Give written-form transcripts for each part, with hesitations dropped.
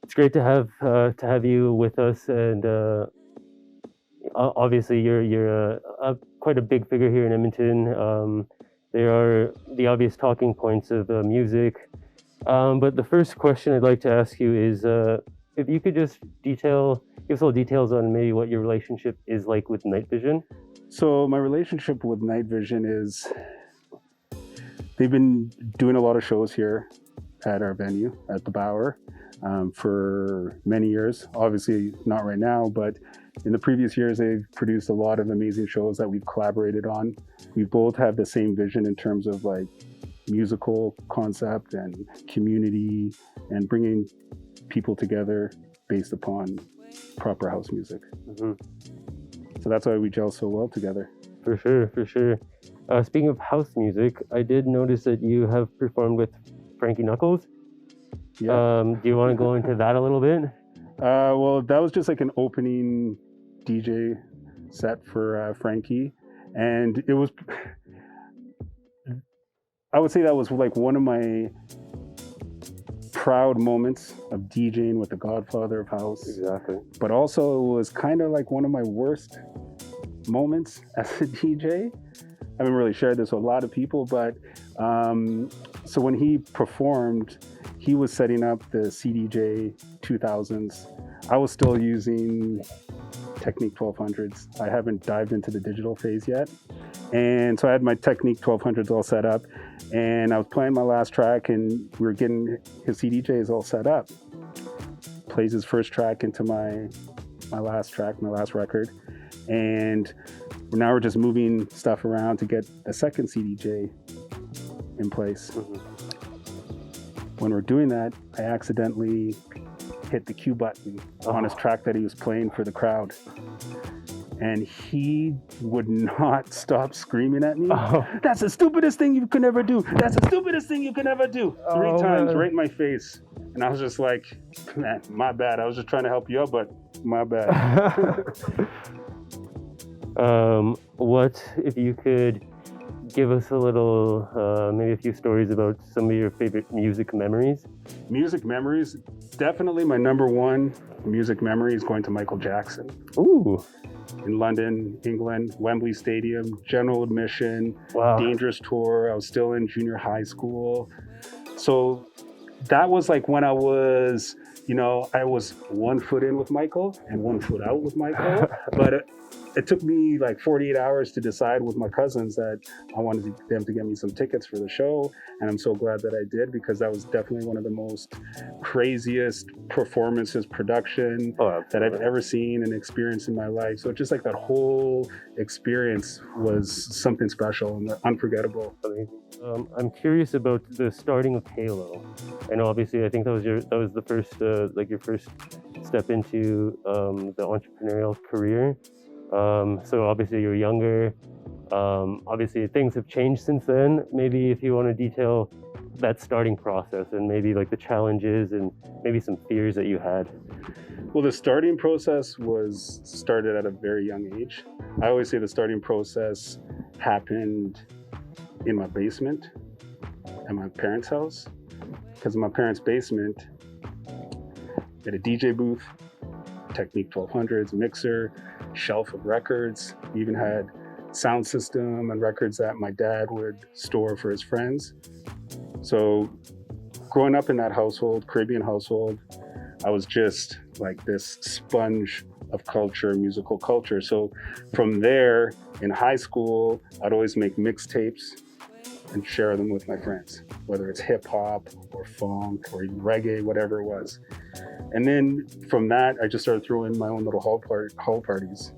It's great to have you with us, and obviously you're quite a big figure here in Edmonton. There are the obvious talking points of music, but the first question I'd like to ask you is if you could just give us all details on maybe what your relationship is like with night vision. So my relationship with Night Vision is they've been doing a lot of shows here at our venue at the Bower for many years. Obviously not right now, but in the previous years, they've produced a lot of amazing shows that we've collaborated on. We both have the same vision in terms of like musical concept and community and bringing people together based upon proper house music. Mm-hmm. So that's why we gel so well together. For sure, for sure. Speaking of house music, I did notice that you have performed with Frankie Knuckles. Yeah. Do you want to go into that a little bit? Well, that was just like an opening DJ set for Frankie. And it was, I would say that was like one of my proud moments of DJing with the godfather of house. Exactly. But also it was kind of like one of my worst moments as a DJ. I haven't really shared this with a lot of people, but so when he performed, he was setting up the CDJ 2000s. I was still using Technique 1200s. I haven't dived into the digital phase yet. And so I had my Technique 1200s all set up, and I was playing my last track, and we were getting his CDJs all set up. Plays his first track into my last track, my last record. And now we're just moving stuff around to get a second CDJ in place. Mm-hmm. When we're doing that, I accidentally hit the cue button on his track that he was playing for the crowd. And he would not stop screaming at me. Oh. That's the stupidest thing you could ever do. That's the stupidest thing you could ever do. Three times, right in my face. And I was just like, man, my bad. I was just trying to help you out, but my bad. What if you could give us a little, maybe a few stories about some of your favorite music memories? Music memories, definitely my number one music memory is going to Michael Jackson. Ooh. In London, England, Wembley Stadium, general admission, Wow. Dangerous tour. I was still in junior high school. So that was like when I was, I was 1 foot in with Michael and 1 foot out with Michael. But it took me like 48 hours to decide with my cousins that I wanted them to get me some tickets for the show. And I'm so glad that I did, because that was definitely one of the most craziest performances, production that I've ever seen and experienced in my life. So just like that whole experience was something special and unforgettable. I'm curious about the starting of Halo. And obviously I think that was the first, your first step into the entrepreneurial career. So obviously you're younger. Obviously things have changed since then. Maybe if you want to detail that starting process and maybe like the challenges and maybe some fears that you had. Well, the starting process was started at a very young age. I always say the starting process happened in my basement at my parents' house, because in my parents' basement, they had a DJ booth, Technique 1200s, mixer, shelf of records. We even had sound system and records that my dad would store for his friends. So growing up in that household, Caribbean household, I was just like this sponge of culture, musical culture. So from there, in high school, I'd always make mixtapes and share them with my friends, whether it's hip hop or funk or reggae, whatever it was. And then from that, I just started throwing my own little hall parties,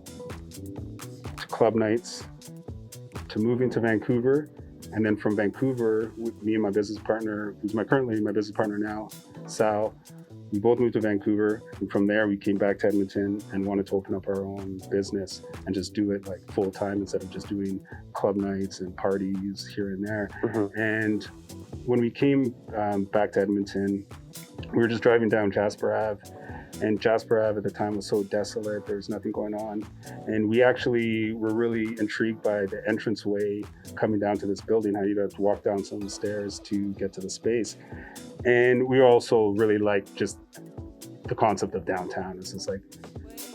to club nights, to moving to Vancouver. And then from Vancouver, with me and my business partner, who's currently my business partner now, Sal, we both moved to Vancouver. And from there, we came back to Edmonton and wanted to open up our own business and just do it like full time instead of just doing club nights and parties here and there. Mm-hmm. And when we came back to Edmonton, we were just driving down Jasper Ave, and Jasper Ave at the time was so desolate, there was nothing going on. And we actually were really intrigued by the entranceway coming down to this building, how you'd have to walk down some stairs to get to the space. And we also really liked just the concept of downtown. It's just like,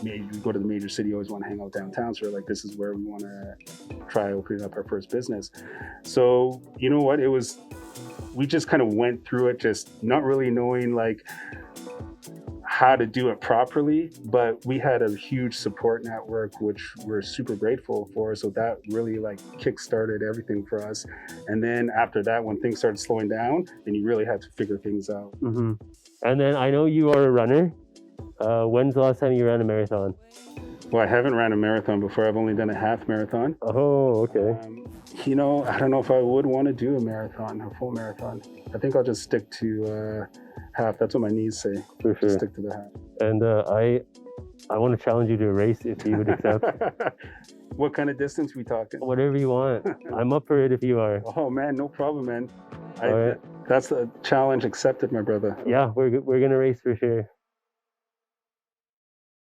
you go to the major city, you always want to hang out downtown. So we're like, this is where we want to try opening up our first business. So you know what? We just kind of went through it, just not really knowing like how to do it properly, but we had a huge support network, which we're super grateful for. So that really like kick-started everything for us. And then after that, when things started slowing down, then you really had to figure things out. Mm-hmm. And then I know you are a runner. When's the last time you ran a marathon? Well, I haven't ran a marathon before. I've only done a half marathon. Oh, okay. You know, I don't know if I would want to do a full marathon. I think I'll just stick to half. That's what my knees say. For sure. Just stick to the half. And I want to challenge you to a race if you would accept. What kind of distance we talking? Whatever you want. I'm up for it if you are. Oh man, no problem, man. All right. That's a challenge accepted, my brother. Yeah, we're gonna race for sure.